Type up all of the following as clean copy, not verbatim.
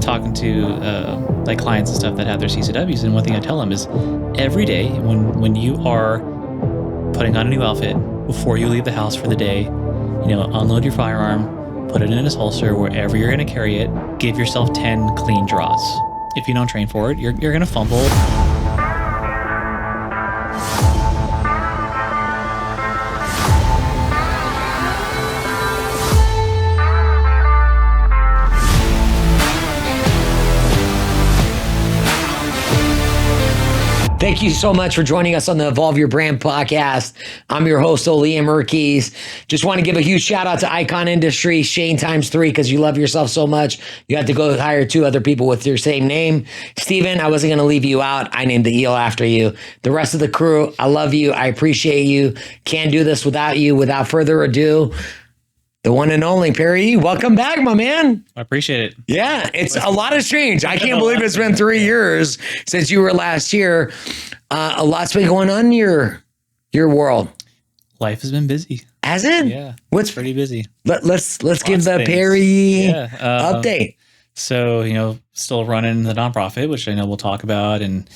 talking to like clients and stuff that have their CCWs, and one thing I tell them is every day when you are putting on a new outfit, before you leave the house for the day, unload your firearm, put it in its holster wherever you're going to carry it, give yourself 10 clean draws. If you don't train for it, you're going to fumble. Thank you so much for joining us on the Evolve Your Brand podcast. I'm your host, Ollie Amirkhiz. Just want to give a huge shout out to Icon Industry, Shane ×3, because you love yourself so much. You had to go hire 2 other people with your same name. Steven, I wasn't going to leave you out. I named the eel after you. The rest of the crew, I love you. I appreciate you. Can't do this without you. Without further ado, the one and only Perry Yee. Welcome back, my man. I appreciate it. Yeah, it's a lot has changed. I can't believe it's been 3 years since you were last here. A lot's been going on in your world. Life has been busy. Has it? Yeah, what's pretty busy. Let's give the Perry Yee update. So still running the nonprofit, which I know we'll talk about, and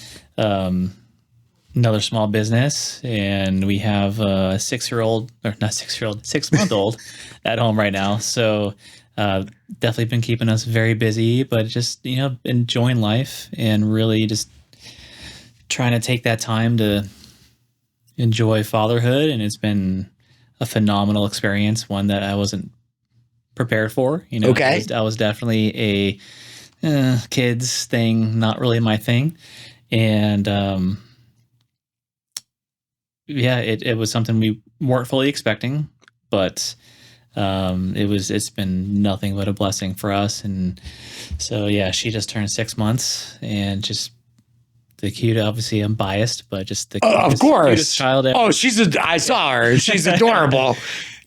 another small business, and we have a 6-month-old at home right now. So definitely been keeping us very busy, but just enjoying life and really just trying to take that time to enjoy fatherhood. And it's been a phenomenal experience, one that I wasn't prepared for. Okay. I was definitely a kids thing, not really my thing, and it was something we weren't fully expecting, but it's been nothing but a blessing for us. And so, she just turned 6 months, and just the cute, obviously I'm biased, but just the cutest child ever. Oh, I saw her. She's adorable.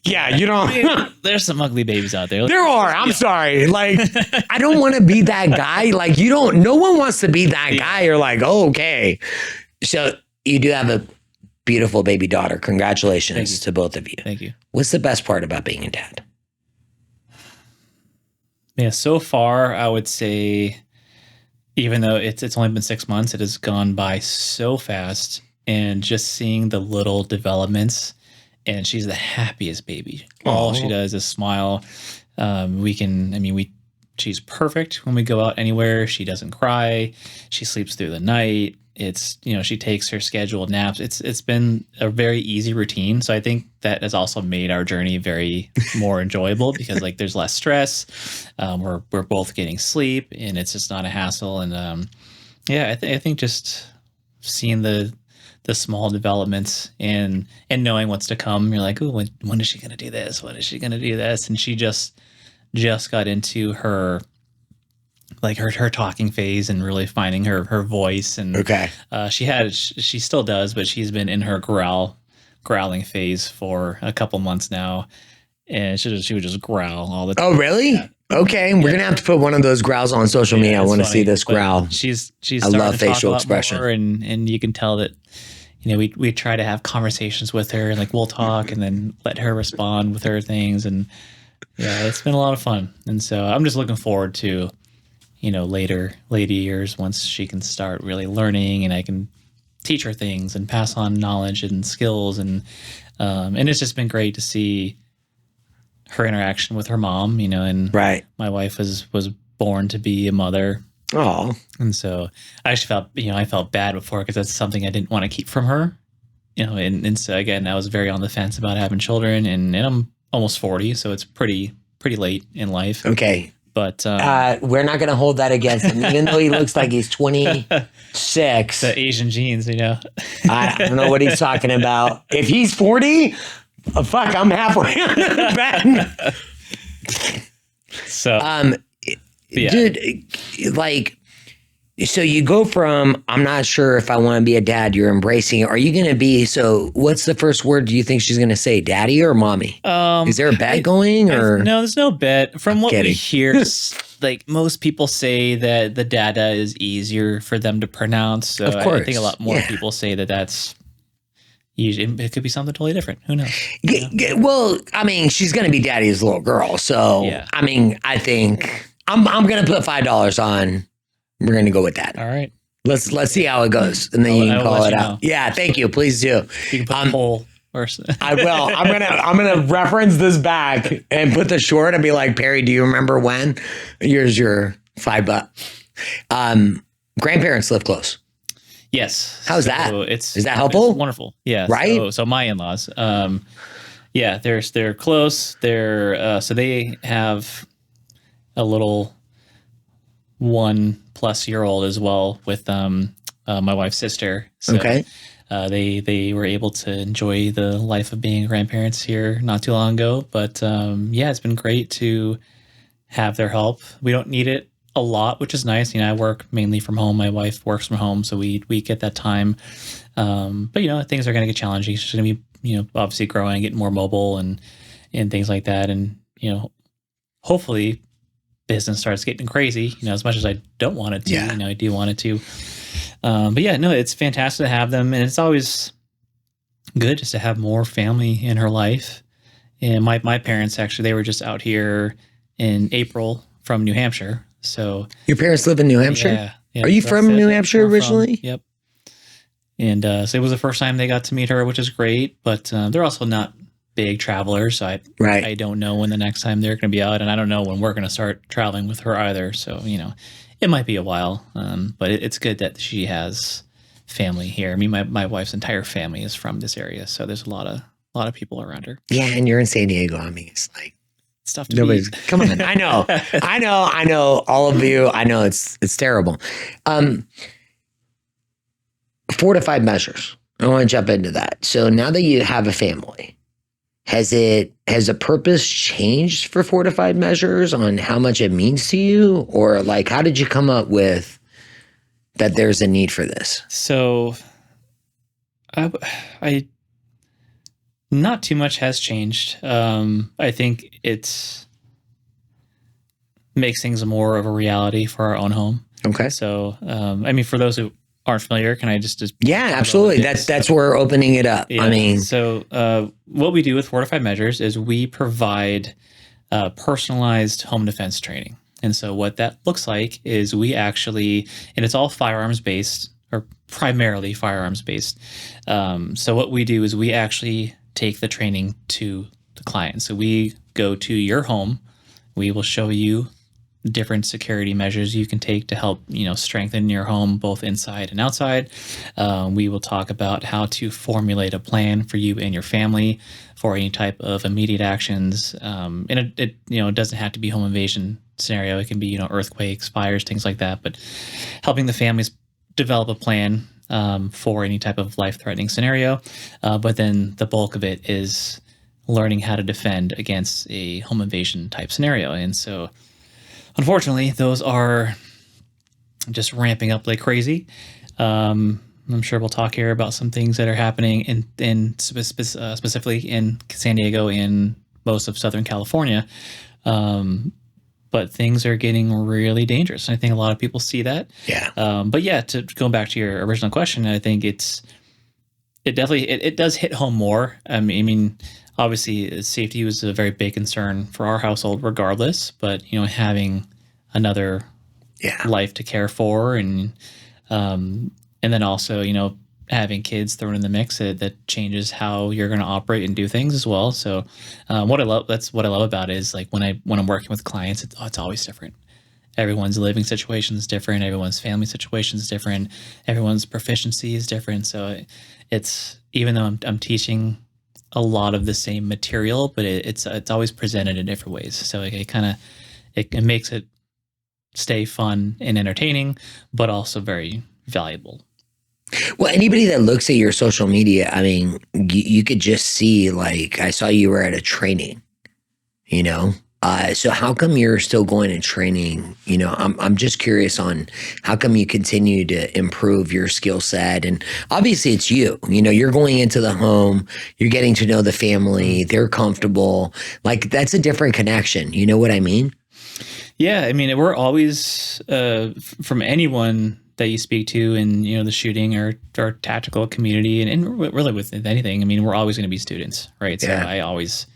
Yeah, there's some ugly babies out there. There are. I'm sorry. Like, I don't want to be that guy. Like, no one wants to be that guy. You're like, oh, okay. So you do have a beautiful baby daughter. Congratulations to both of you. Thank you. What's the best part about being a dad? Yeah, so far, I would say, even though it's only been 6 months, it has gone by so fast, and just seeing the little developments, and she's the happiest baby. All she does is smile. She's perfect when we go out anywhere. She doesn't cry. She sleeps through the night. It's, she takes her scheduled naps. It's been a very easy routine. So I think that has also made our journey very more enjoyable, because there's less stress. We're both getting sleep, and it's just not a hassle. And I think just seeing the small developments and knowing what's to come, you're like, oh, when is she going to do this? When is she going to do this? And she just got into her talking phase and really finding her voice. And she still does, but she's been in her growling phase for a couple months now, and she would just growl all the time. Oh, really? Yeah. Okay, we're gonna have to put one of those growls on social media. I want to see this growl. She's I love facial expression, more, and you can tell that we try to have conversations with her, and we'll talk and then let her respond with her things, and it's been a lot of fun. And so I'm just looking forward to later years, once she can start really learning, and I can teach her things and pass on knowledge and skills, and it's just been great to see her interaction with her mom, and right. My wife was born to be a mother. Oh, and so I actually felt, I felt bad before, because that's something I didn't want to keep from her, and so again, I was very on the fence about having children, and I'm almost 40, so it's pretty late in life. Okay. But we're not going to hold that against him, even though he looks like he's 26. The Asian genes, I don't know what he's talking about. If he's 40, fuck, I'm halfway on the bed. So, dude, so you go from, I'm not sure if I want to be a dad, you're embracing it. Are you going to be, so what's the first word do you think she's going to say, daddy or mommy? Is there a bet going, or? No, there's no bet. From what we hear, most people say that the dada is easier for them to pronounce. So of course. I think a lot more people say that that's usually, it could be something totally different. Who knows? Well, she's going to be daddy's little girl. So, I think I'm gonna put $5 on. We're gonna go with that. All right. Let's see how it goes, and then you can call it out. Yeah, thank you. Please do. You can put a poll. I will. I'm gonna reference this back and put the short and be like, Perry, do you remember when? Here's your $5. Grandparents live close. Yes. How's that? Is that helpful? It's wonderful. Yeah. Right. So my in-laws, yeah, they're close. So they have a little 1+year-old as well with my wife's sister. So, okay. They were able to enjoy the life of being grandparents here not too long ago. But yeah, it's been great to have their help. We don't need it a lot, which is nice. I work mainly from home. My wife works from home, so we get that time. But things are going to get challenging. She's going to be obviously growing, getting more mobile and things like that. And hopefully business starts getting crazy. As much as I don't want it to, I do want it to. But yeah, no, it's fantastic to have them, and it's always good just to have more family in her life. And my parents actually, they were just out here in April from New Hampshire. So your parents live in New Hampshire? Yeah. Are you from New Hampshire originally? Yep. And so it was the first time they got to meet her, which is great. But they're also not big travelers, so I don't know when the next time they're going to be out, and I don't know when we're going to start traveling with her either. So it might be a while, but it's good that she has family here. I mean, my wife's entire family is from this area, so there's a lot of people around her. Yeah, and you're in San Diego. I mean, it's like it's tough to beat. Come on, I know, all of you. I know it's terrible. Fortified Measures. I want to jump into that. So now that you have a family, has a purpose changed for Fortified Measures on how much it means to you? Or like, how did you come up with that there's a need for this? So I not too much has changed. I think it's makes things more of a reality for our own home. Okay. So, I mean, for those who aren't familiar, can I just yeah, absolutely. That's where we're opening it up. Yeah. I mean, so what we do with Fortified Measures is we provide personalized home defense training. And so what that looks like is we actually, and it's all firearms based or primarily firearms based. So what we do is we actually take the training to the client. So we go to your home. We will show you different security measures you can take to help, strengthen your home, both inside and outside. We will talk about how to formulate a plan for you and your family for any type of immediate actions. And it doesn't have to be home invasion scenario. It can be, earthquakes, fires, things like that, but helping the families develop a plan for any type of life-threatening scenario. But then the bulk of it is learning how to defend against a home invasion type scenario. And so unfortunately, those are just ramping up like crazy. I'm sure we'll talk here about some things that are happening specifically in San Diego and most of Southern California. But things are getting really dangerous. I think a lot of people see that. Yeah. But yeah, to go back to your original question, I think it does hit home more. I mean, obviously, safety was a very big concern for our household, regardless. But having another life to care for, and then also having kids thrown in the mix, that changes how you're going to operate and do things as well. So, what I love about it is like when I'm working with clients, it's always different. Everyone's living situation is different. Everyone's family situation is different. Everyone's proficiency is different. So it's, even though I'm teaching a lot of the same material, but it's always presented in different ways. So it makes it stay fun and entertaining, but also very valuable. Well, anybody that looks at your social media, I mean, you could just see, like, I saw you were at a training, so how come you're still going and training? I'm just curious on how come you continue to improve your skill set. And obviously it's you're going into the home, you're getting to know the family, they're comfortable. Like, that's a different connection. You know what I mean? Yeah. I mean, we're always, from anyone that you speak to in, the shooting or tactical community and really with anything, I mean, we're always going to be students, right? So I always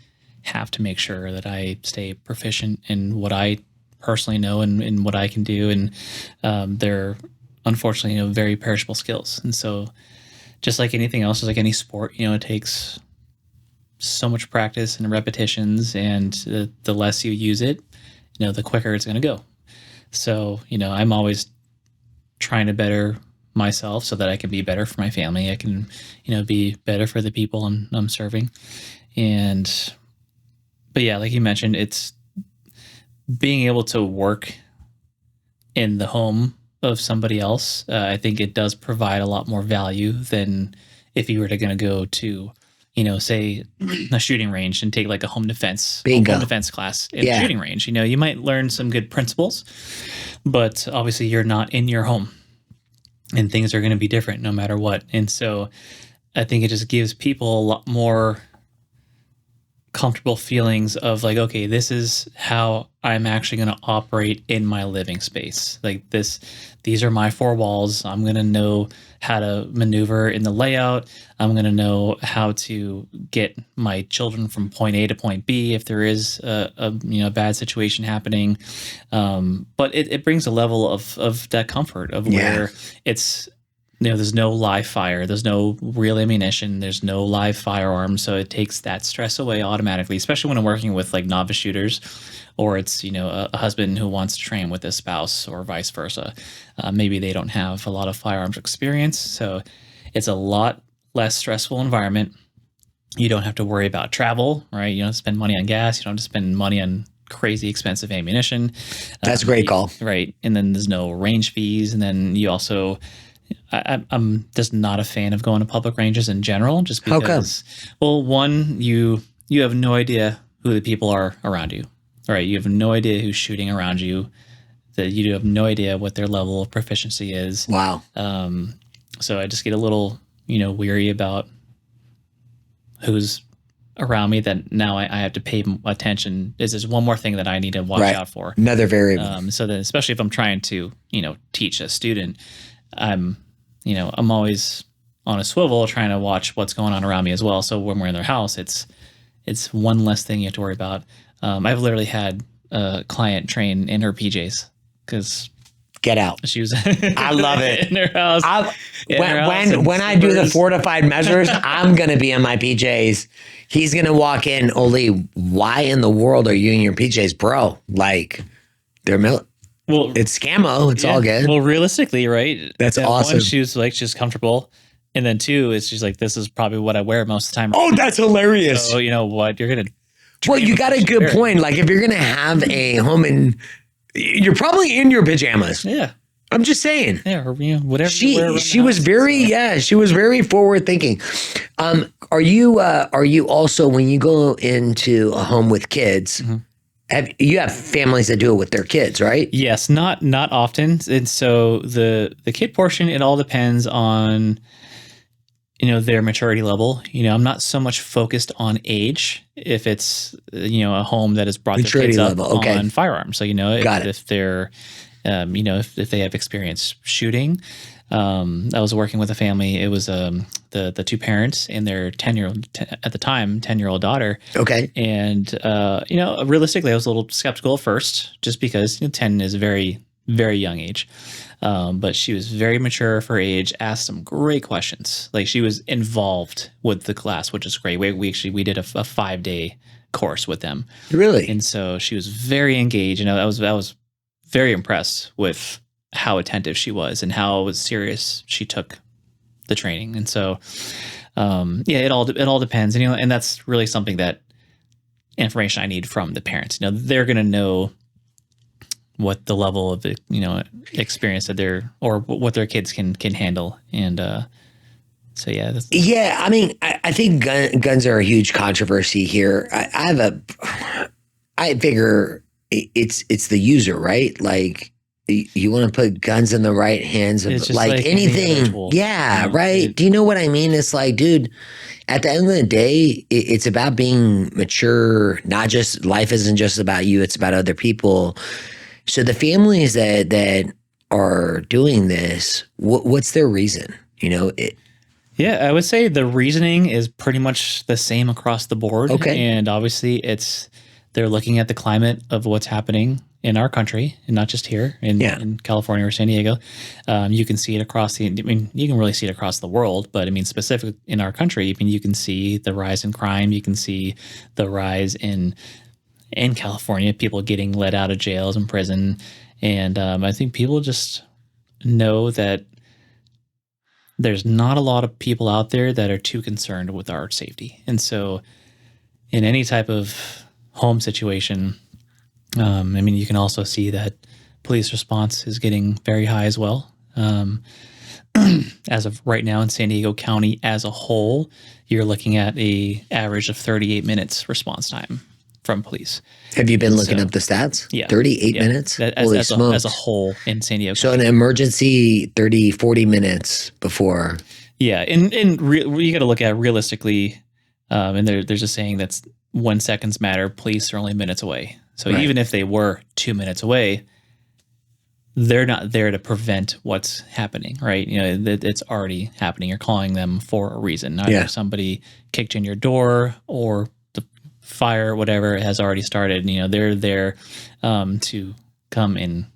have to make sure that I stay proficient in what I personally know and what I can do. And they're unfortunately, very perishable skills. And so just like anything else, just like any sport, it takes so much practice and repetitions, and the less you use it, the quicker it's going to go. So, I'm always trying to better myself so that I can be better for my family. I can, be better for the people I'm serving. But yeah, like you mentioned, it's being able to work in the home of somebody else. I think it does provide a lot more value than if you were to going to go to, say a shooting range and take like a home defense class in a shooting range. You might learn some good principles, but obviously you're not in your home, and things are going to be different no matter what. And so I think it just gives people a lot more comfortable feelings of like, okay, this is how I'm actually going to operate in my living space. Like these are my four walls. I'm going to know how to maneuver in the layout. I'm going to know how to get my children from point A to point B if there is a bad situation happening. But it brings a level of that comfort of where it's, there's no live fire, there's no real ammunition, there's no live firearms. So it takes that stress away automatically, especially when I'm working with like novice shooters, or it's, a husband who wants to train with his spouse or vice versa. Maybe they don't have a lot of firearms experience. So it's a lot less stressful environment. You don't have to worry about travel, right? You don't have to spend money on gas. You don't have to spend money on crazy expensive ammunition. That's a great call. Right. And then there's no range fees. And then you also, I'm just not a fan of going to public ranges in general, just because, how come? Well, one, you have no idea who the people are around you, right? You have no idea who's shooting around you, that you have no idea what their level of proficiency is. Wow. So I just get a little, weary about who's around me, that now I have to pay attention. Is this one more thing that I need to watch out for? Another variable. So that especially if I'm trying to, teach a student, I'm always on a swivel trying to watch what's going on around me as well. So when we're in their house, it's one less thing you have to worry about. I've literally had a client train in her PJs because get out. She was. I love it in her house. When I do the Fortified Measures, I'm gonna be in my PJs. He's gonna walk in. Ollie, why in the world are you in your PJs, bro? Like they're Well, it's scammo. It's all good. Well, realistically, right? That's awesome. One, she was like, she's comfortable. And then two, is she's like, this is probably what I wear most of the time. Oh, that's hilarious. So you know what? You're going to. Well, you got a good point. Like if you're going to have a home and you're probably in your pajamas. Yeah. I'm just saying. Yeah. Or, whatever. She was very, she was very forward thinking. Are you also, when you go into a home with kids, you have families that do it with their kids, right? Yes, not often. And so the kid portion, it all depends on, their maturity level. I'm not so much focused on age if it's, a home that has brought maturity their kids level. up on firearms. So, if they're, if they have experience shooting. I was working with a family. It was the two parents and their 10-year-old daughter. Okay. And realistically, I was a little skeptical at first, just because 10 is a very, very young age. But she was very mature for her age, asked some great questions. Like she was involved with the class, which is great. We did a 5-day course with them. Really? And so she was very engaged. I was very impressed with how attentive she was and how serious she took the training. And so, it all depends. And that's really something that information I need from the parents. They're going to know what the level of experience that or what their kids can handle. And so yeah. I mean, I think guns are a huge controversy here. I figure it's the user, right? Like you want to put guns in the right hands of like anything. Yeah, right. Do you know what I mean? It's like, dude, at the end of the day, it's about being mature. Not just life isn't just about you. It's about other people. So the families that are doing this, what's their reason? Yeah, I would say the reasoning is pretty much the same across the board. Okay. And obviously they're looking at the climate of what's happening in our country, and not just here in California or San Diego. You can see it across you can really see it across the world, but I mean, specifically in our country, I mean, you can see the rise in crime. You can see the rise in California, people getting let out of jails and prison. And I think people just know that there's not a lot of people out there that are too concerned with our safety. And so in any type of home situation, I mean, you can also see that police response is getting very high as well. As of right now in San Diego County as a whole, you're looking at a average of 38 minutes response time from police. Have you been looking up the stats? Yeah. 38 minutes? Holy smokes. As a whole in San Diego So County. an emergency, 30, 40 minutes before. Yeah. You got to look at it realistically. And there's a saying that's when seconds matter, police are only minutes away. So even if they were 2 minutes away, they're not there to prevent what's happening, right? You know, it's already happening. You're calling them for a reason. Either somebody kicked in your door or the fire, whatever, has already started. You know, they're there to come and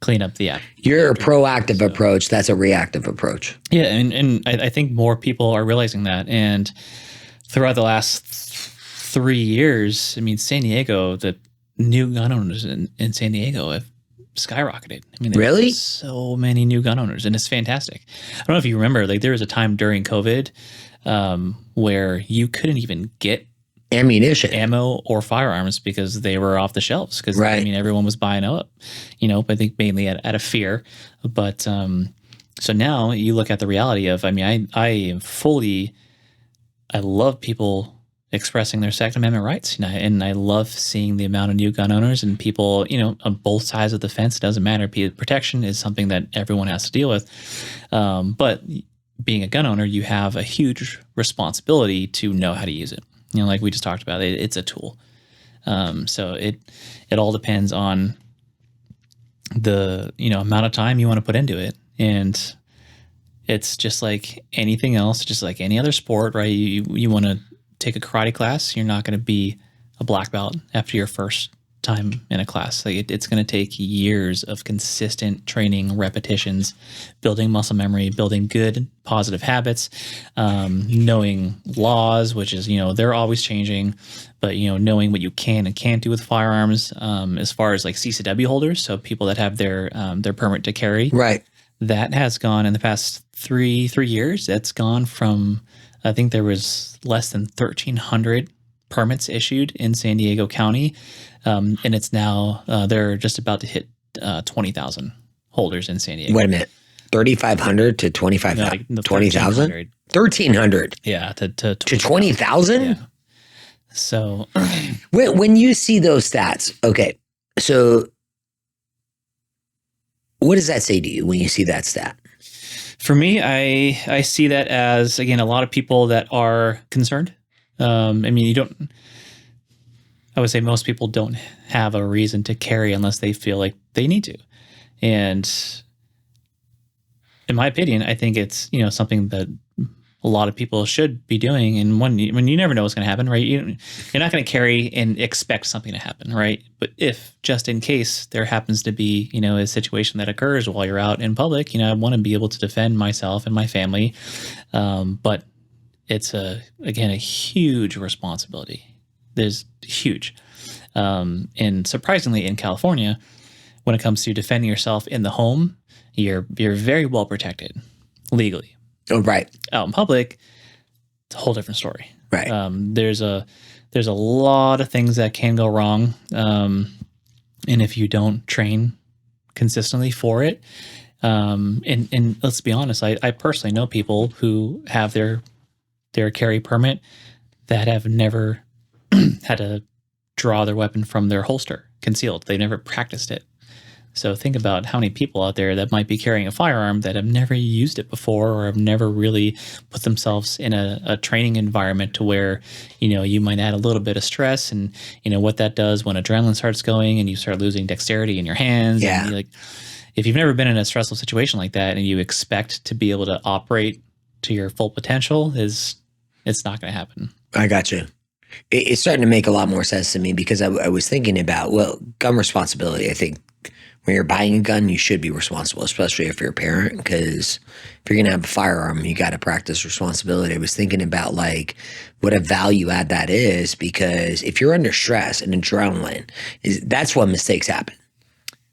clean up the act. You're a proactive approach. That's a reactive approach. Yeah, and I think more people are realizing that. And throughout the last 3 years, I mean, San Diego, the new gun owners in San Diego have skyrocketed. I mean, there's so many new gun owners, and it's fantastic. I don't know if you remember, like there was a time during COVID where you couldn't even get ammo or firearms because they were off the shelves. Because I mean, everyone was buying up. You know, I think mainly out of fear. But so now you look at the reality of, I mean, I love people expressing their Second Amendment rights. And I love seeing the amount of new gun owners and people, you know, on both sides of the fence. It doesn't matter. Protection is something that everyone has to deal with. But being a gun owner, you have a huge responsibility to know how to use it. You know, like we just talked about, it's a tool. So it all depends on the, you know, amount of time you want to put into it. And it's just like anything else, just like any other sport, right? You want to take a karate class, you're not going to be a black belt after your first time in a class. Like it's going to take years of consistent training, repetitions, building muscle memory, building good positive habits, knowing laws, which is, you know, they're always changing, but, you know, knowing what you can and can't do with firearms, as far as like CCW holders. So people that have their permit to carry, that has gone in the past three years. That's gone from, I think there was less than 1,300 permits issued in San Diego County. And it's now, they're just about to hit 20,000 holders in San Diego. Wait a minute. 3,500 to 25,000? No, 20,000? 1,300? Yeah. To 20,000? Yeah. So. When you see those stats, okay, so what does that say to you when you see that stat? For me, I see that as, again, a lot of people that are concerned. I mean, I would say most people don't have a reason to carry unless they feel like they need to. And in my opinion, I think it's, you know, something that a lot of people should be doing. And when you never know what's going to happen, right? You're not going to carry and expect something to happen, right? But if just in case there happens to be, you know, a situation that occurs while you're out in public, you know, I want to be able to defend myself and my family. But it's again, a huge responsibility. There's huge. And surprisingly in California, when it comes to defending yourself in the home, you're very well protected legally. Oh, right. Out in public, it's a whole different story. Right. There's a lot of things that can go wrong. And if you don't train consistently for it, and let's be honest, I personally know people who have their carry permit that have never had to draw their weapon from their holster concealed. They never practiced it. So think about how many people out there that might be carrying a firearm that have never used it before or have never really put themselves in a training environment to where, you know, you might add a little bit of stress and, you know, what that does when adrenaline starts going and you start losing dexterity in your hands. Yeah. And if you've never been in a stressful situation like that and you expect to be able to operate to your full potential, it's not going to happen. I got you. It's starting to make a lot more sense to me because I was thinking about, well, gun responsibility. I think when you're buying a gun, you should be responsible, especially if you're a parent, because if you're going to have a firearm, you got to practice responsibility. I was thinking about like what a value add that is, because if you're under stress and adrenaline, that's when mistakes happen.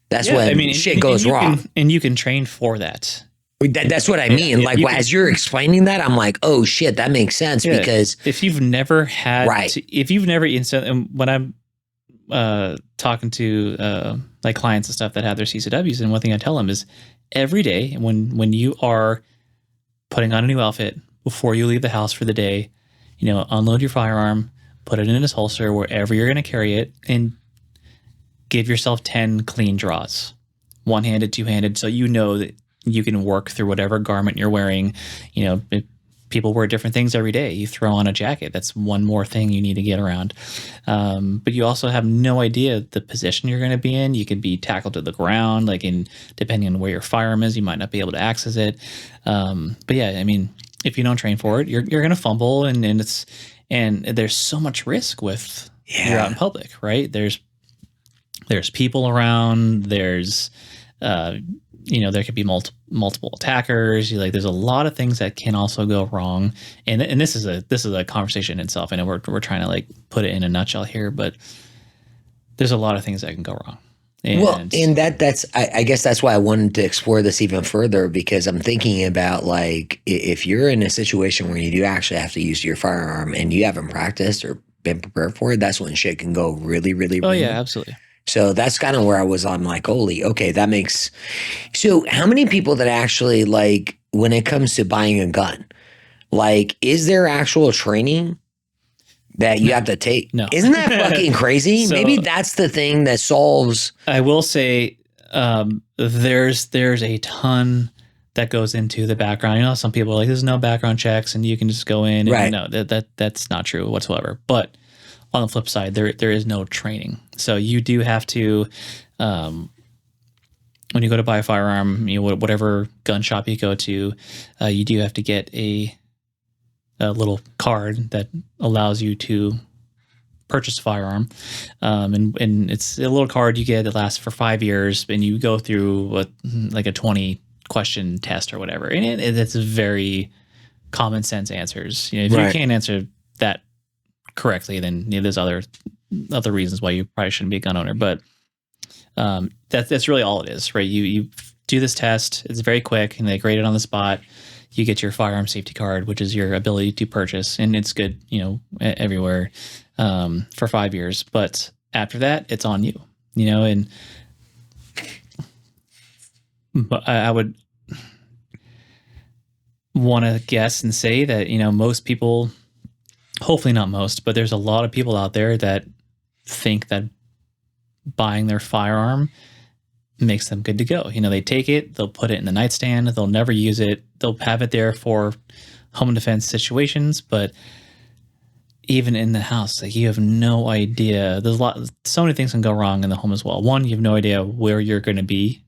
That's when shit goes wrong. And you can train for that. That's what I mean. Like as you're explaining that, I'm like, oh shit, that makes sense. Because if you've never had, if you've never and when I'm talking to like clients and stuff that have their CCWs, and one thing I tell them is every day when you are putting on a new outfit before you leave the house for the day, unload your firearm, put it in its holster wherever you're going to carry it, and give yourself 10 clean draws, one-handed, two-handed, so you know that you can work through whatever garment you're wearing. People wear different things every day. You throw on a jacket, that's one more thing you need to get around. But you also have no idea the position you're going to be in. You could be tackled to the ground, depending on where your firearm is, you might not be able to access it. But yeah, if you don't train for it, you're going to fumble, and there's so much risk with you're out in public, right? There's people around. There's there could be multiple attackers. There's a lot of things that can also go wrong, and this is a conversation in itself. I know we're trying to put it in a nutshell here, but there's a lot of things that can go wrong. And that's I guess that's why I wanted to explore this even further, because I'm thinking about if you're in a situation where you do actually have to use your firearm and you haven't practiced or been prepared for it, that's when shit can go really, really wrong. Oh yeah, absolutely. So that's kind of where I was on Holy, okay, that makes. So how many people that actually when it comes to buying a gun, is there actual training that you have to take? No. Isn't that fucking crazy? So, maybe that's the thing that solves. I will say there's a ton that goes into the background. Some people are there's no background checks and you can just go in. And no, that's not true whatsoever. But on the flip side, there is no training. So you do have to, when you go to buy a firearm, whatever gun shop you go to, you do have to get a little card that allows you to purchase a firearm. And it's a little card you get that lasts for 5 years, and you go through a 20-question test or whatever. And it's very common sense answers. If you can't answer that correctly, then there's other reasons why you probably shouldn't be a gun owner. But that's really all it is, right? You do this test, it's very quick, and they grade it on the spot. You get your firearm safety card, which is your ability to purchase, and it's good, everywhere for 5 years. But after that, it's on you, and but I would want to guess and say that, most people, hopefully not most, but there's a lot of people out there that think that buying their firearm makes them good to go. They take it, they'll put it in the nightstand, they'll never use it, they'll have it there for home defense situations, but even in the house, you have no idea. So many things can go wrong in the home as well. One, you have no idea where you're going to be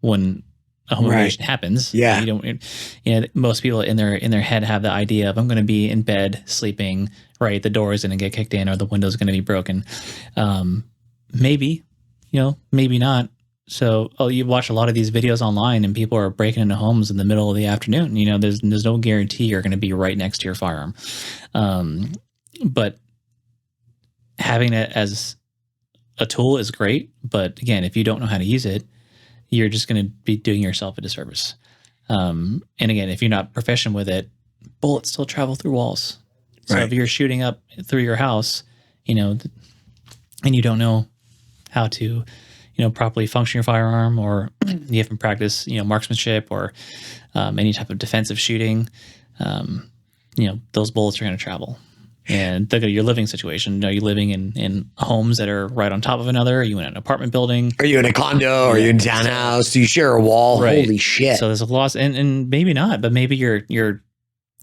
when a home invasion happens. Yeah. You don't, most people in their head have the idea of, I'm going to be in bed sleeping, right? The door is going to get kicked in or the window is going to be broken. Maybe, maybe not. So, you watch a lot of these videos online and people are breaking into homes in the middle of the afternoon. There's no guarantee you're going to be right next to your firearm. But having it as a tool is great. But again, if you don't know how to use it, you're just going to be doing yourself a disservice. And again, if you're not proficient with it, bullets still travel through walls. So if you're shooting up through your house, and you don't know how to, properly function your firearm, or you haven't practiced, marksmanship or any type of defensive shooting, those bullets are going to travel. And look at your living situation. Are you living in homes that are right on top of another? Are you in an apartment building? Are you in a condo? Are you in a townhouse? Do you share a wall? Right. Holy shit. So there's a loss, and maybe not, but maybe you're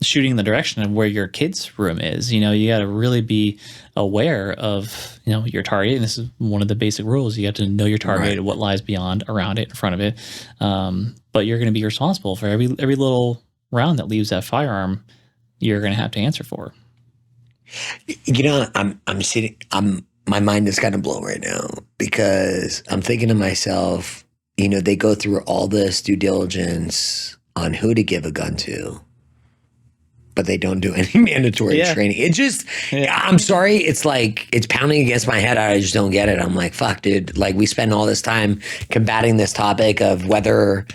shooting in the direction of where your kid's room is. You got to really be aware of, your target. And this is one of the basic rules. You have to know your target, what lies beyond, around it, in front of it. But you're going to be responsible for every little round that leaves that firearm. You're going to have to answer for. I'm sitting, my mind is kind of blown right now because I'm thinking to myself, they go through all this due diligence on who to give a gun to, but they don't do any mandatory Yeah. training. It just, Yeah. I'm sorry. It's like, it's pounding against my head. I just don't get it. I'm like, fuck, dude. Like, we spend all this time combating this topic of whether,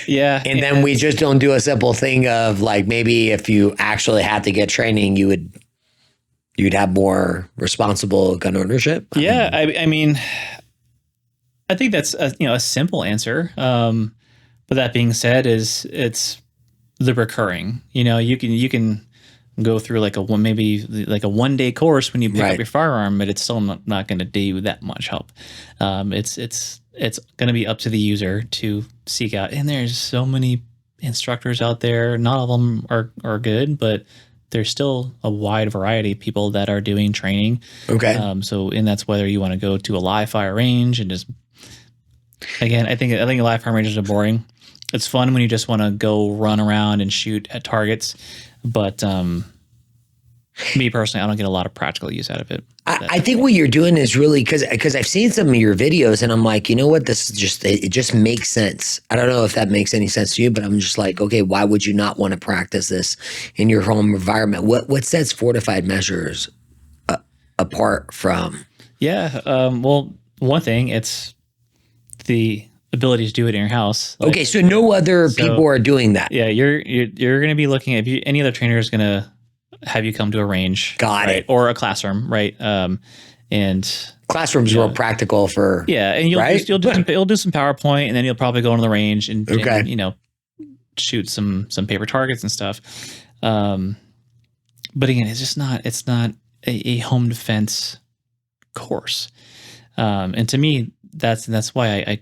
Yeah. and then we just don't do a simple thing of like, maybe if you actually had to get training, you'd have more responsible gun ownership. Yeah. I mean, I think that's a simple answer. But that being said, it's the recurring. You can go through like maybe like a 1-day course when you pick up your firearm, but it's still not going to do you that much help. It's going to be up to the user to seek out. And there's so many instructors out there. Not all of them are good, but there's still a wide variety of people that are doing training. Okay. And that's whether you want to go to a live fire range and just, again, I think live fire ranges are boring. It's fun when you just want to go run around and shoot at targets. But me personally, I don't get a lot of practical use out of it. I think what you're doing is really because I've seen some of your videos and I'm like, you know what, this is it just makes sense. I don't know if that makes any sense to you, but I'm just like, okay, why would you not want to practice this in your home environment? What sets Fortified Measures apart from? Yeah, well, one thing, it's the ability to do it in your house. Like, okay, so no other people are doing that. Yeah, you're going to be looking at any other trainer is going to have you come to a range, got it, or a classroom, right? And classrooms are practical for and you'll do some PowerPoint, and then you'll probably go on the range and shoot some paper targets and stuff. But again, it's not a home defense course. And to me, that's why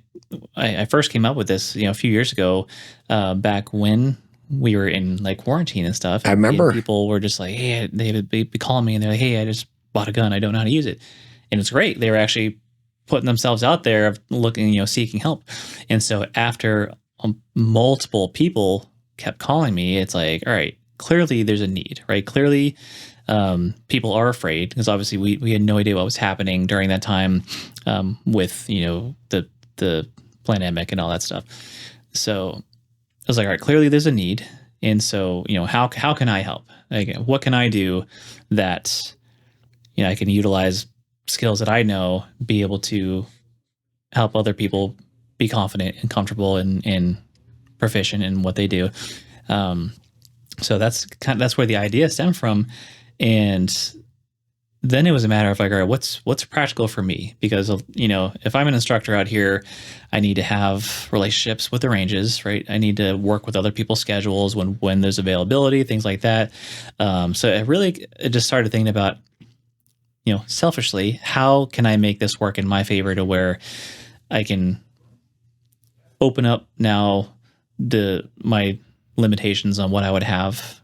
I first came up with this, a few years ago, back when we were in like quarantine and stuff. I remember people were just like, hey, they'd be calling me and they're like, hey, I just bought a gun. I don't know how to use it. And it's great. They were actually putting themselves out there of looking, seeking help. And so after multiple people kept calling me, it's like, all right, clearly there's a need, right? Clearly people are afraid because obviously we had no idea what was happening during that time with, the pandemic and all that stuff. So I was like, all right, clearly there's a need. And so, how can I help? Like, what can I do that, I can utilize skills that I know, be able to help other people be confident and comfortable and proficient in what they do. So that's where the idea stemmed from. And then it was a matter of like, all right, what's practical for me? Because, if I'm an instructor out here, I need to have relationships with the ranges, right? I need to work with other people's schedules when there's availability, things like that. So it just started thinking about, selfishly, how can I make this work in my favor to where I can open up now my limitations on what I would have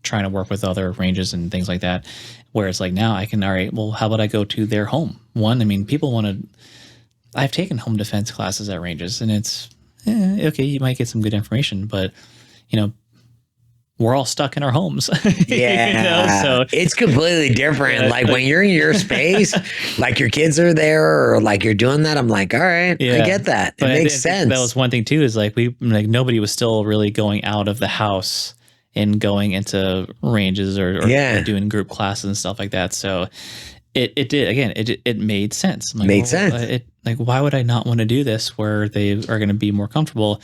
trying to work with other ranges and things like that, where it's like, now I can, all right, well, how about I go to their home? I've taken home defense classes at ranges, and it's, okay, you might get some good information, but, we're all stuck in our homes. Yeah. So it's completely different. Like when you're in your space, like your kids are there or like you're doing that, I'm like, all right, I get that. It makes sense. That was one thing too, is like nobody was still really going out of the house and going into ranges or doing group classes and stuff like that. So it did, again, it made sense. I'm like, made sense. Why would I not want to do this where they are going to be more comfortable?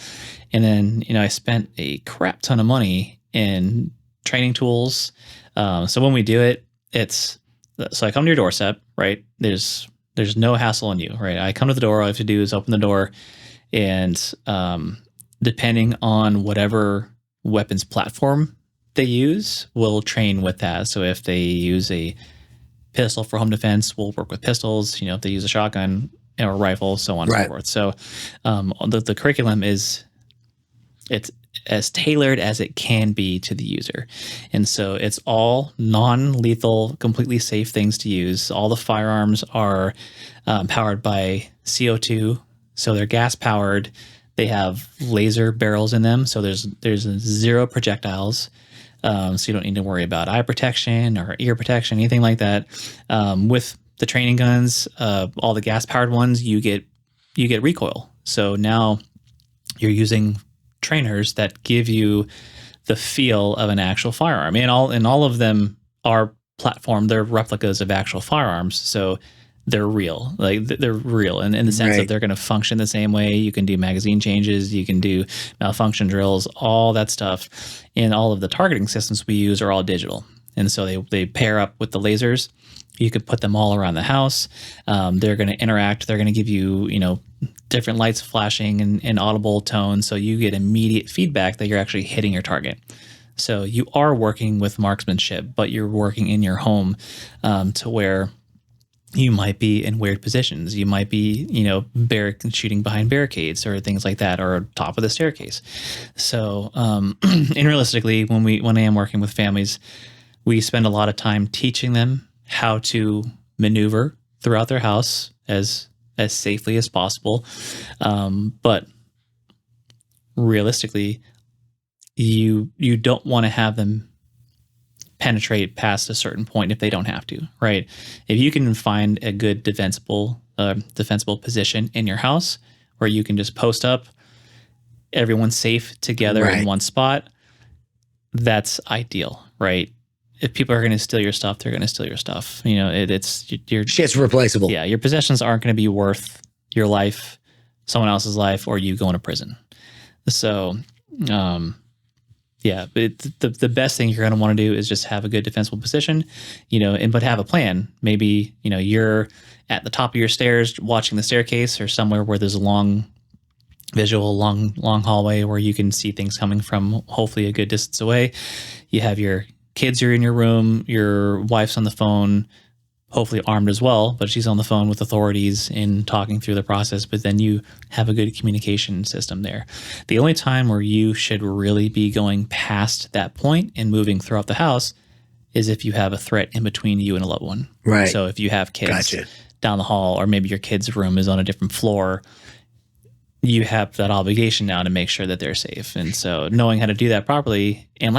And then, I spent a crap ton of money in training tools. So when we do it, so I come to your doorstep, right? There's no hassle on you, right? I come to the door, all I have to do is open the door, and depending on whatever weapons platform they use, we'll train with that. So if they use a pistol for home defense, we'll work with pistols. If they use a shotgun or a rifle, so on and so forth. So the curriculum it's as tailored as it can be to the user. And so it's all non-lethal, completely safe things to use. All the firearms are powered by CO2, so they're gas powered. They have laser barrels in them, so there's zero projectiles. So you don't need to worry about eye protection or ear protection, anything like that. With the training guns, all the gas powered ones, you get recoil. So now you're using trainers that give you the feel of an actual firearm, and all of them are platform. They're replicas of actual firearms, so they're real. Like they're real, and in the sense that they're going to function the same way. You can do magazine changes, you can do malfunction drills, all that stuff. And all of the targeting systems we use are all digital, and so they pair up with the lasers. You could put them all around the house. They're going to interact. They're going to give you, different lights flashing and audible tones, so you get immediate feedback that you're actually hitting your target. So you are working with marksmanship, but you're working in your home to where you might be in weird positions. You might be, shooting behind barricades or things like that, or top of the staircase. So, and realistically, when I am working with families, we spend a lot of time teaching them how to maneuver throughout their house as safely as possible. But realistically, you don't want to have them penetrate past a certain point if they don't have to, right? If you can find a good defensible position in your house where you can just post up, everyone's safe together in one spot, that's ideal, right? If people are going to steal your stuff, they're going to steal your stuff. It's your shit's replaceable. Yeah, your possessions aren't going to be worth your life, someone else's life, or you going to prison. So, yeah, but the best thing you're going to want to do is just have a good defensible position, but have a plan. Maybe, you're at the top of your stairs watching the staircase, or somewhere where there's a long hallway where you can see things coming from hopefully a good distance away. You have your kids are in your room, your wife's on the phone, hopefully armed as well, but she's on the phone with authorities and talking through the process, but then you have a good communication system there. The only time where you should really be going past that point and moving throughout the house is if you have a threat in between you and a loved one. Right. So if you have kids down the hall, or maybe your kid's room is on a different floor, you have that obligation now to make sure that they're safe. And so knowing how to do that properly. And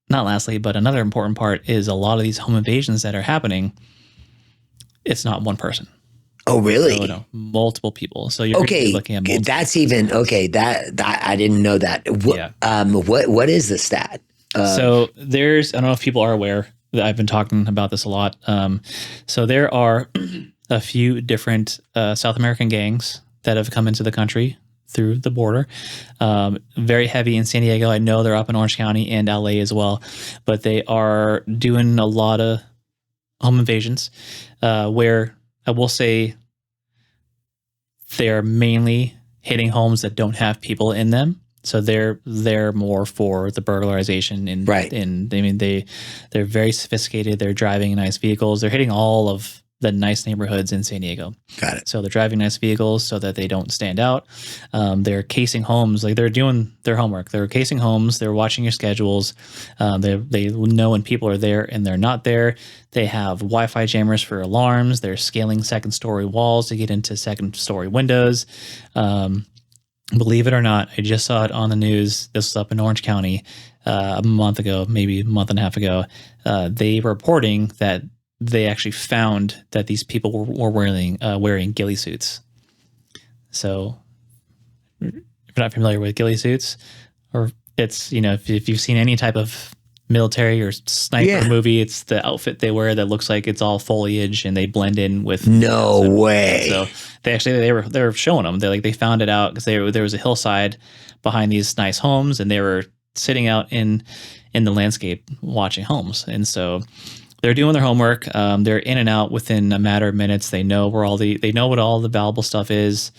not lastly, but another important part is a lot of these home invasions that are happening, it's not one person. Oh, really? So, no, multiple people. So you're looking at multiple. That's even okay. That I didn't know that. What is the stat? So I don't know if people are aware that I've been talking about this a lot. So there are a few different South American gangs that have come into the country through the border. Very heavy in San Diego. I know they're up in Orange County and LA as well, but they are doing a lot of home invasions where I will say they're mainly hitting homes that don't have people in them. So they're more for the burglarization and they're very sophisticated. They're driving nice vehicles. They're hitting all of the nice neighborhoods in San Diego. Got it. So they're driving nice vehicles so that they don't stand out. They're casing homes, like they're doing their homework. They're casing homes. They're watching your schedules. They know when people are there and they're not there. They have Wi-Fi jammers for alarms. They're scaling second-story walls to get into second-story windows. Believe it or not, I just saw it on the news. This was up in Orange County a month ago, maybe a month and a half ago. They were reporting that they actually found that these people were wearing ghillie suits. So if you're not familiar with ghillie suits, or it's, if you've seen any type of military or sniper movie, it's the outfit they wear that looks like it's all foliage and they blend in with. No way. So they were showing them. They found it out because there was a hillside behind these nice homes, and they were sitting out in the landscape watching homes. And so they're doing their homework. They're in and out within a matter of minutes. They know they know what all the valuable stuff is.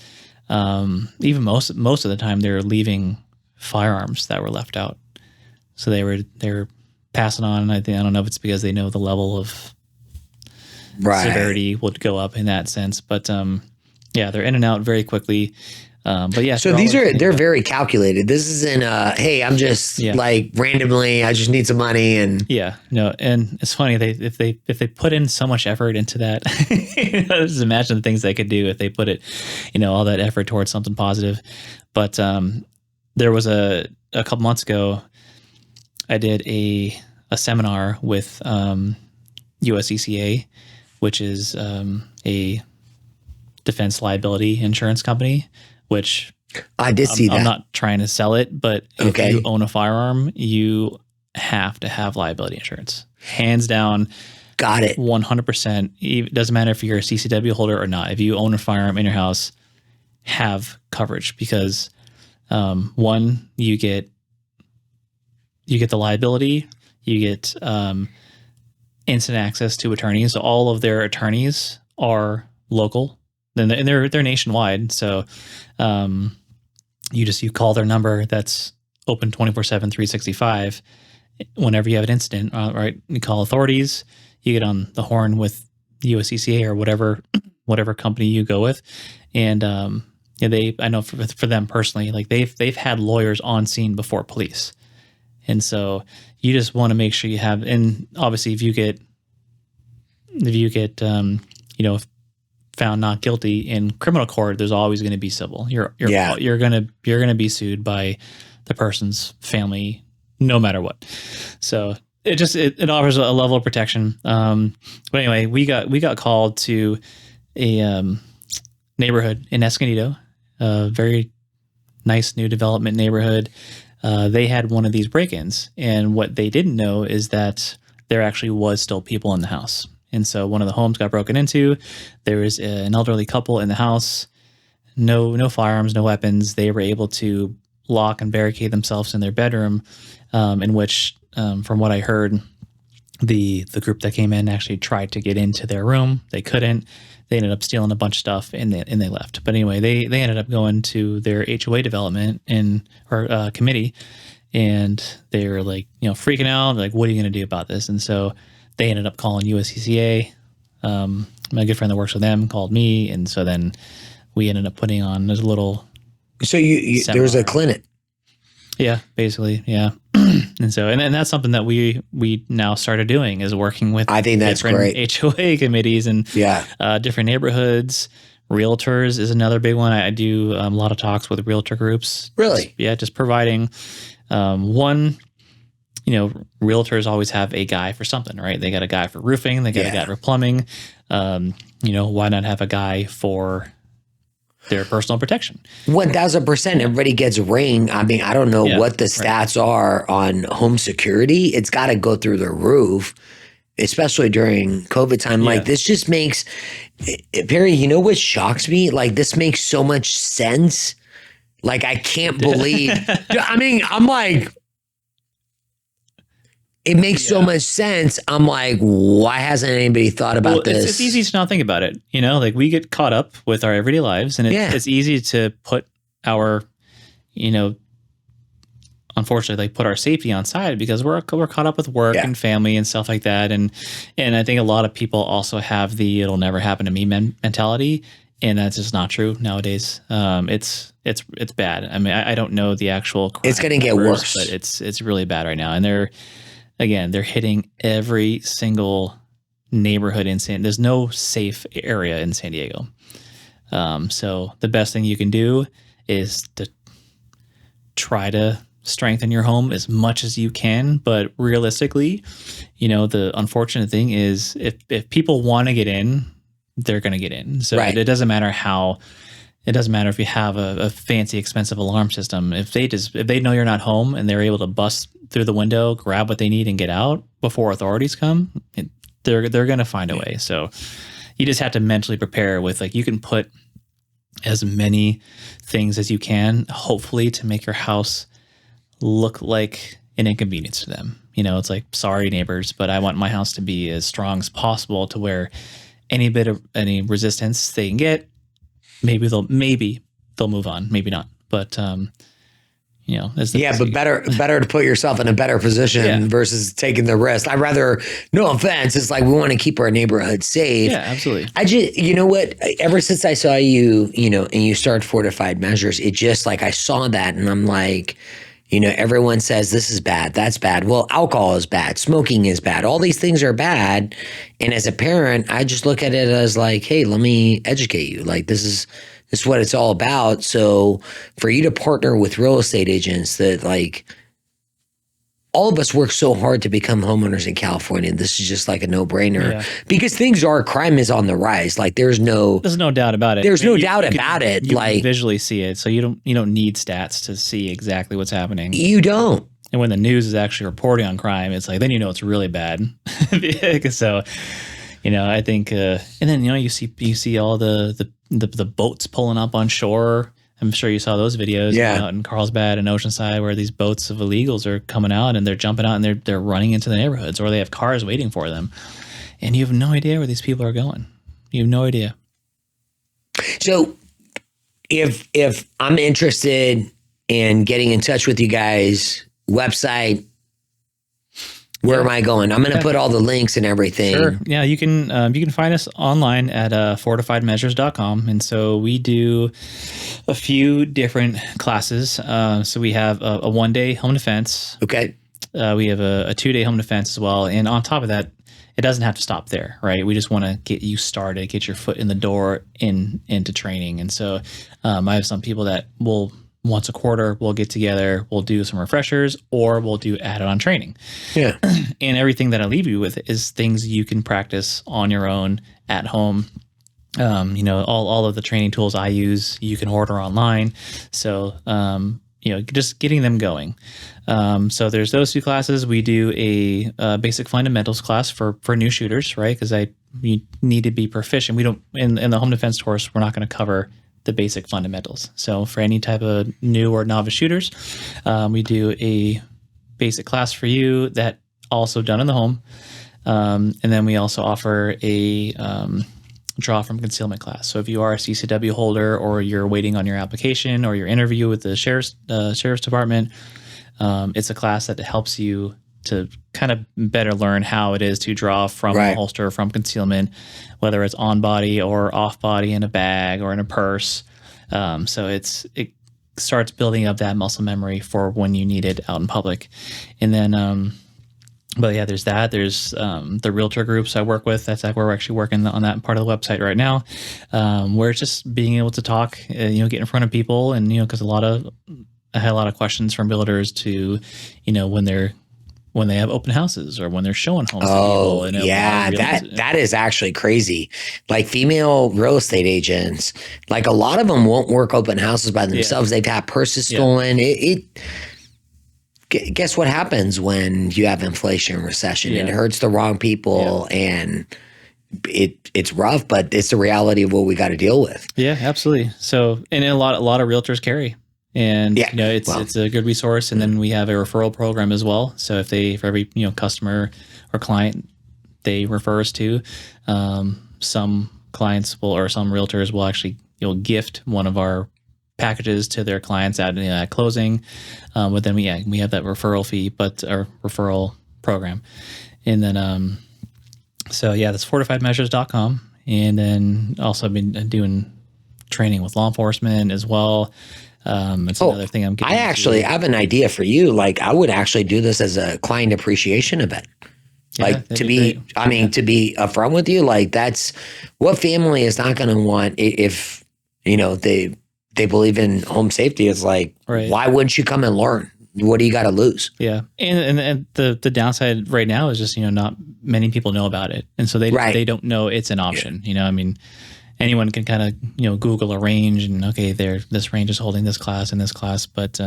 Even most of the time, they're leaving firearms that were left out. So they were passing on. I don't know if it's because they know the level of severity would go up in that sense. But they're in and out very quickly. But yeah, so they're very calculated. This isn't hey, I'm just like randomly, I just need some money and and it's funny if they put in so much effort into that. Just imagine the things they could do if they put it, all that effort towards something positive. But there was a couple months ago, I did a seminar with USCCA, which is a defense liability insurance company, which I did see that. I'm not trying to sell it, but if Okay. you own a firearm, you have to have liability insurance. Hands down, Got it. 100%. It doesn't matter if you're a CCW holder or not. If you own a firearm in your house, have coverage because one, you get the liability, you get instant access to attorneys. So all of their attorneys are local, and they're nationwide. So you call their number that's open 24/7, 365. Whenever you have an incident, right? You call authorities. You get on the horn with USCCA or whatever company you go with, and I know for them personally, like they've had lawyers on scene before police, and so you just want to make sure you have. And obviously, if you get found not guilty in criminal court, there's always going to be civil. You're gonna be sued by the person's family, no matter what. So it offers a level of protection. But anyway, we got called to a neighborhood in Escondido, a very nice new development neighborhood. They had one of these break-ins, and what they didn't know is that there actually was still people in the house. And so one of the homes got broken into. There was an elderly couple in the house, no firearms, no weapons. They were able to lock and barricade themselves in their bedroom, in which, from what I heard, the group that came in actually tried to get into their room. They couldn't. They ended up stealing a bunch of stuff and they left. But anyway, they ended up going to their HOA development committee, and they were like, freaking out. Like, what are you going to do about this? And so they ended up calling USCCA. My good friend that works with them called me, and so then we ended up putting on this little. So there was a clinic. Yeah, basically, yeah. And so, and that's something that we now started doing, is working with. I think that's different great. HOA committees and different neighborhoods. Realtors is another big one. I do a lot of talks with realtor groups. Really? Just providing one. Realtors always have a guy for something, right? They got a guy for roofing, they got a guy for plumbing. Why not have a guy for their personal protection? 1,000%. Everybody gets a ring. I mean, I don't know what the stats are on home security. It's got to go through the roof, especially during COVID time. Like, this just makes, Perry, what shocks me? Like, this makes so much sense. Like, I can't believe, I mean, I'm like, it makes so much sense. I'm like, why hasn't anybody thought about this? It's easy to not think about it. Like, we get caught up with our everyday lives, and it's easy to put our, unfortunately, like, put our safety on side because we're caught up with work and family and stuff like that. And I think a lot of people also have the "it'll never happen to me" mentality, and that's just not true nowadays. It's bad. I mean, I don't know the actual crime it's going to get numbers, worse, but it's really bad right now, and they're hitting every single neighborhood in there's no safe area in San Diego. So the best thing you can do is to try to strengthen your home as much as you can. But realistically, the unfortunate thing is if people want to get in, they're going to get in. So it doesn't matter if you have a fancy, expensive alarm system. If they know you're not home and they're able to bust through the window, grab what they need, and get out before authorities come, they're going to find a way. So you just have to mentally prepare with, like, you can put as many things as you can, hopefully, to make your house look like an inconvenience to them. It's like, sorry, neighbors, but I want my house to be as strong as possible to where any resistance they can get, maybe they'll move on, maybe not. But but better to put yourself in a better position versus taking the risk. I'd rather, no offense, it's like, we want to keep our neighborhood safe. Yeah, absolutely. I just, what, ever since I saw you, and you started Fortified Measures, it just, like, I saw that and I'm like, everyone says this is bad, that's bad. Well, alcohol is bad, smoking is bad. All these things are bad. And as a parent, I just look at it as like, hey, let me educate you. Like, this is what it's all about. So for you to partner with real estate agents that, like, all of us work so hard to become homeowners in California. This is just like a no-brainer Yeah. because crime is on the rise. Like there's no doubt about it. There's no You doubt can- about it. You Like can visually see it, so you don't need stats to see exactly what's happening. you don't. And when the news is actually reporting on crime, it's like then it's really bad. So, I think, and then you see all the boats pulling up on shore. I'm sure you saw those videos out in Carlsbad and Oceanside where these boats of illegals are coming out and they're jumping out and they're running into the neighborhoods, or they have cars waiting for them. And you have no idea where these people are going. You have no idea. So if I'm interested in getting in touch with you guys, website, where am I going? I'm going to put all the links and everything. Sure. Yeah, you can find us online at fortifiedmeasures.com. And so we do a few different classes. So we have a 1-day home defense. Okay. We have a 2-day home defense as well. And on top of that, it doesn't have to stop there, right? We just want to get you started, get your foot in the door into training. And so I have some people that will once a quarter, we'll get together, we'll do some refreshers, or we'll do added-on training. Yeah. And everything that I leave you with is things you can practice on your own at home. All of the training tools I use, you can order online. So, just getting them going. So there's those 2 classes. We do a basic fundamentals class for new shooters, right? Because you need to be proficient. We don't in the home defense course, we're not going to cover the basic fundamentals. So for any type of new or novice shooters, we do a basic class for you that also done in the home. And then we also offer a draw from concealment class. So if you are a CCW holder or you're waiting on your application or your interview with the sheriff's department, it's a class that helps you to kind of better learn how it is to draw from a holster, from concealment, whether it's on body or off body in a bag or in a purse. So it starts building up that muscle memory for when you need it out in public. And then, but yeah, there's that. There's the realtor groups I work with. That's like we're actually working on that part of the website right now, where it's just being able to talk, get in front of people, and because I had a lot of questions from builders to, when they have open houses or when they're showing homes to people. And that is actually crazy. Like female real estate agents, like a lot of them won't work open houses by themselves. They've had purses stolen. Guess what happens when you have inflation, recession? It hurts the wrong people, and it's rough, but it's the reality of what we got to deal with. Yeah, absolutely. So, and a lot of realtors carry. And it's a good resource. And then we have a referral program as well. So for every customer or client they refer us to, some clients will, or some realtors will actually gift one of our packages to their clients at closing. But then we have that referral fee, our referral program. And then that's fortifiedmeasures.com. And then also I've been doing training with law enforcement as well. It's another thing I'm getting. I have an idea for you. Like I would actually do this as a client appreciation event. To be upfront with you, like that's what family is not going to want if, they believe in home safety. It's like, why wouldn't you come and learn? What do you got to lose? Yeah. And the downside right now is just, not many people know about it. And so they don't know it's an option. Anyone can kind of, Google a range and this range is holding this class and this class, but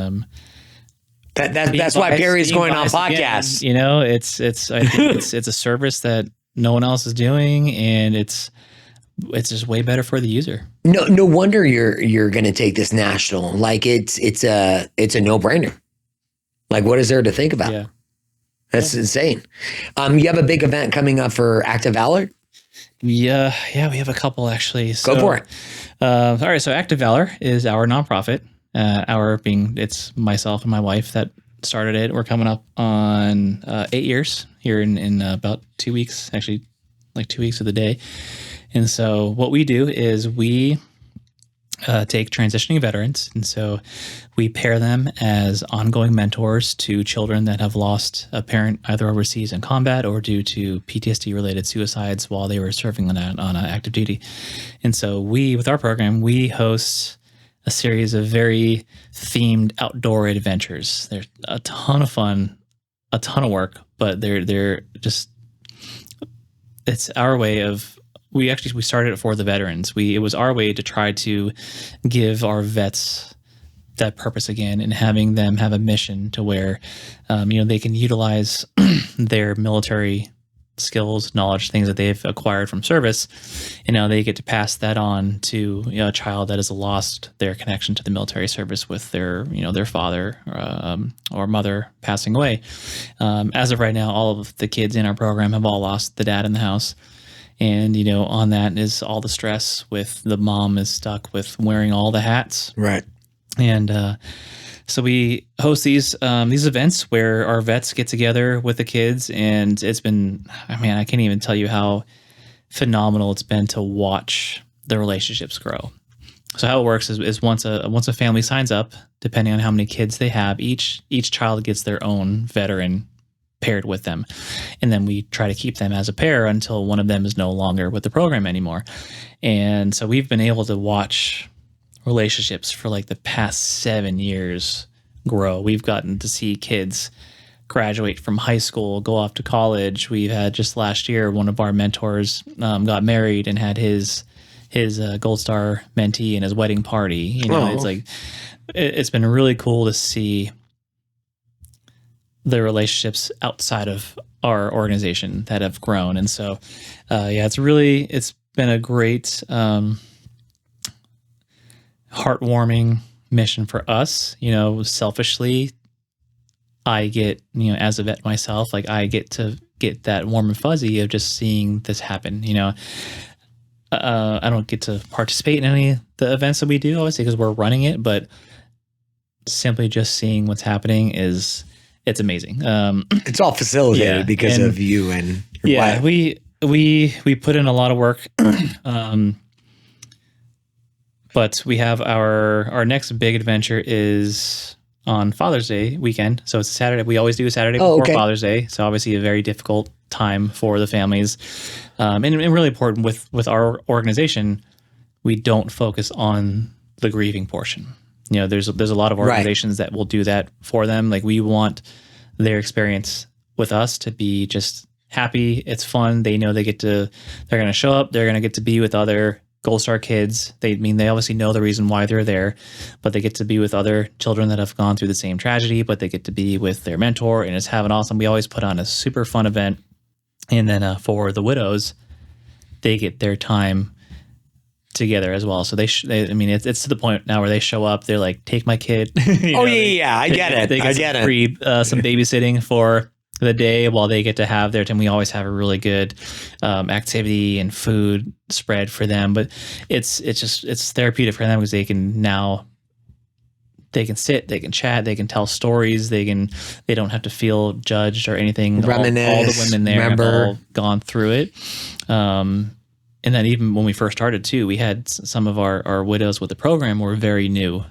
that's why Perry's going on podcasts. Again, I think it's a service that no one else is doing, and it's just way better for the user. No wonder you're going to take this national. Like it's a no-brainer. Like what is there to think about? Yeah. That's insane. You have a big event coming up for Active Valor? Yeah, we have a couple actually. Go for it. All right, so Active Valor is our nonprofit. It's myself and my wife that started it. We're coming up on 8 years here in about 2 weeks, actually like 2 weeks of the day. And so what we do is we take transitioning veterans, and so we pair them as ongoing mentors to children that have lost a parent either overseas in combat or due to PTSD-related suicides while they were serving on active duty. And so with our program, we host a series of very themed outdoor adventures. They're a ton of fun, a ton of work, but they're just, it's our way of, we started it for the veterans. It was our way to try to give our vets that purpose again, and having them have a mission to where, they can utilize their military skills, knowledge, things that they've acquired from service, and now they get to pass that on to a child that has lost their connection to the military service with their father or mother passing away. As of right now, all of the kids in our program have all lost the dad in the house. And, on that is all the stress with the mom is stuck with wearing all the hats. Right. And so we host these events where our vets get together with the kids, and it's been, I can't even tell you how phenomenal it's been to watch the relationships grow. So how it works is once a family signs up, depending on how many kids they have, each child gets their own veteran paired with them. And then we try to keep them as a pair until one of them is no longer with the program anymore. And so we've been able to watch relationships for like the past 7 years grow. We've gotten to see kids graduate from high school, go off to college. We've had just last year, one of our mentors got married and had his Gold Star mentee in his wedding party. It's like, it's been really cool to see the relationships outside of our organization that have grown. And so, it's been a great, heartwarming mission for us. Selfishly, I get, as a vet myself, like I get to get that warm and fuzzy of just seeing this happen. I don't get to participate in any of the events that we do, obviously, because we're running it, but simply just seeing what's happening it's amazing. It's all facilitated because of you and your wife. We put in a lot of work. But we have our next big adventure is on Father's Day weekend. So it's a Saturday. We always do a Saturday before Father's Day. So obviously a very difficult time for the families. And really important with our organization, we don't focus on the grieving portion. There's a lot of organizations that will do that for them. Like we want their experience with us to be just happy. It's fun. They know they're going to show up. They're going to get to be with other Gold Star kids. They obviously know the reason why they're there, but they get to be with other children that have gone through the same tragedy, but they get to be with their mentor and just have an awesome, we always put on a super fun event. And then for the widows, they get their time together as well. So it's to the point now where they show up, they're like, take my kid. I get it. They get free, some babysitting for the day while they get to have their time. We always have a really good activity and food spread for them, but it's therapeutic for them because they can sit, they can chat, they can tell stories, they don't have to feel judged or anything. Reminisce, all the women there have all gone through it. And then even when we first started too, we had some of our widows with the program were very new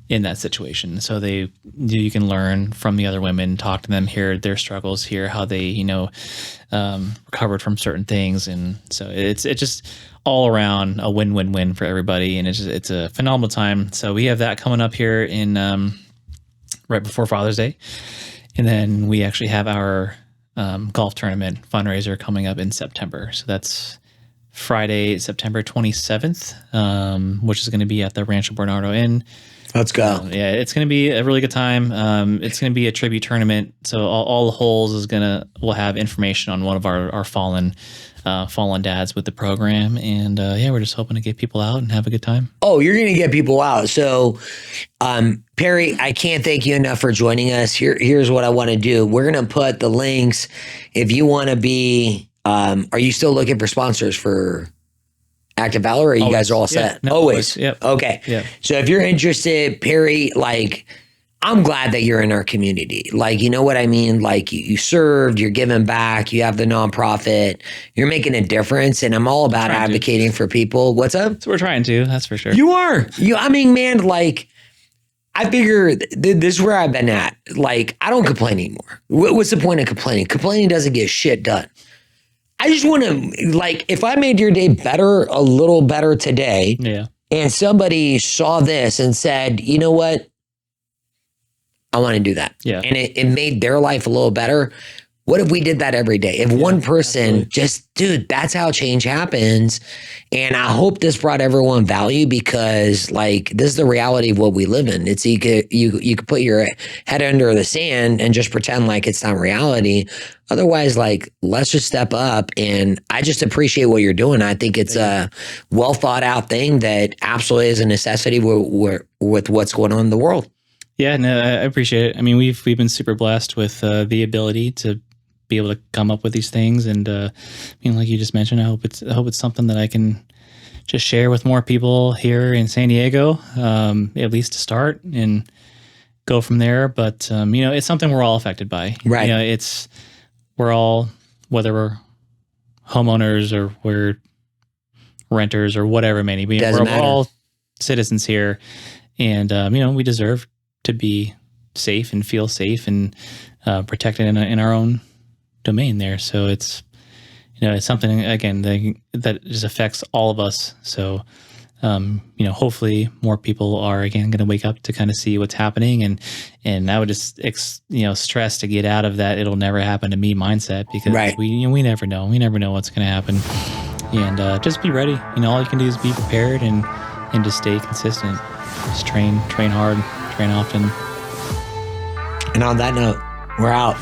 in that situation. So you can learn from the other women, talk to them, hear their struggles, hear how they, recovered from certain things. And so it's just all around a win-win-win for everybody. And it's a phenomenal time. So we have that coming up here in, right before Father's Day. And then we actually have our, golf tournament fundraiser coming up in September. So that's Friday, September 27th, which is going to be at the Rancho Bernardo Inn. Let's go. It's going to be a really good time. It's going to be a tribute tournament. So all the holes will have information on one of our fallen dads with the program. And we're just hoping to get people out and have a good time. Oh, you're going to get people out. So, Perry, I can't thank you enough for joining us. Here's what I want to do. We're going to put the links. If you want to be, are you still looking for sponsors for Active Valor, or you guys are all set? Yeah, no, always. Yep. Okay. Yep. So if you're interested, Perry, I'm glad that you're in our community. You know what I mean? You served, you're giving back, you have the nonprofit, you're making a difference. And I'm all about advocating for people. What's up? So we're trying to, that's for sure. You are. I figure this is where I've been at. I don't complain anymore. What's the point of complaining? Complaining doesn't get shit done. I just want to, if I made your day better, a little better today, and somebody saw this and said, you know what? I want to do that. Yeah. And it made their life a little better. What if we did that every day? If one person dude, that's how change happens. And I hope this brought everyone value, because like, this is the reality of what we live in. It's you could put your head under the sand and just pretend like it's not reality. Otherwise, like, let's just step up. And I just appreciate what you're doing. I think it's a well thought out thing that absolutely is a necessity with what's going on in the world. Yeah, no, I appreciate it. I mean, we've been super blessed with the ability to be able to come up with these things, and I mean, like you just mentioned, I hope it's something that I can just share with more people here in San Diego, at least to start, and go from there. But you know, it's something we're all affected by. Right. You know, we're all, whether we're homeowners or we're renters or whatever it may be, we're all citizens here, and you know, we deserve to be safe and feel safe and protected in our own domain there. So it's, you know, it's something, again, that just affects all of us. So, you know, hopefully more people are, again, going to wake up to kind of see what's happening. And I would just, you know, stress to get out of that "it'll never happen to me" mindset, because we never know. We never know what's going to happen. And just be ready. You know, all you can do is be prepared and just stay consistent. Just train hard, train often. And on that note, we're out.